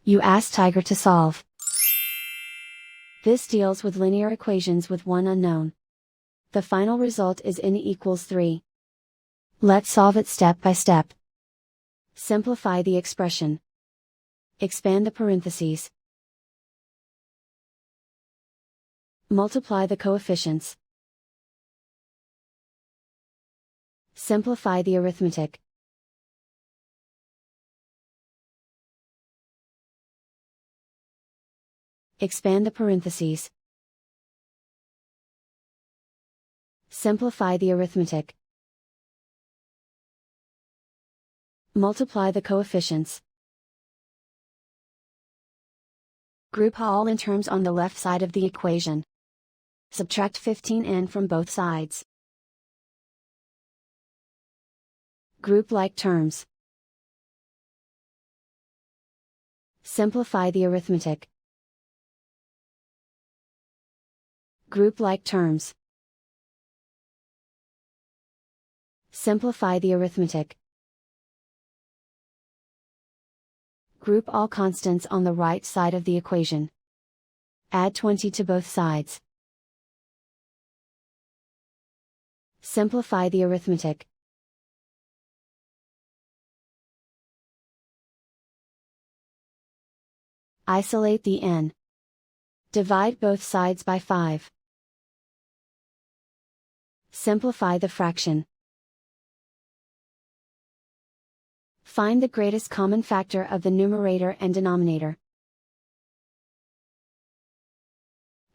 You ask Tiger to solve. This deals with linear equations with one unknown. The final result is n equals 3. Let's solve it step by step. Simplify the expression. Expand the parentheses. Multiply the coefficients. Simplify the arithmetic. Expand the parentheses. Simplify the arithmetic. Multiply the coefficients. Group all in terms on the left side of the equation. Subtract 15n from both sides. Group like terms. Simplify the arithmetic. Group like terms. Simplify the arithmetic. Group all constants on the right side of the equation. Add 20 to both sides. Simplify the arithmetic. Isolate the n. Divide both sides by 5. Simplify the fraction. Find the greatest common factor of the numerator and denominator.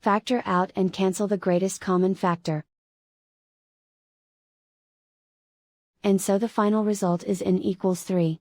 Factor out and cancel the greatest common factor. And so the final result is n equals 3.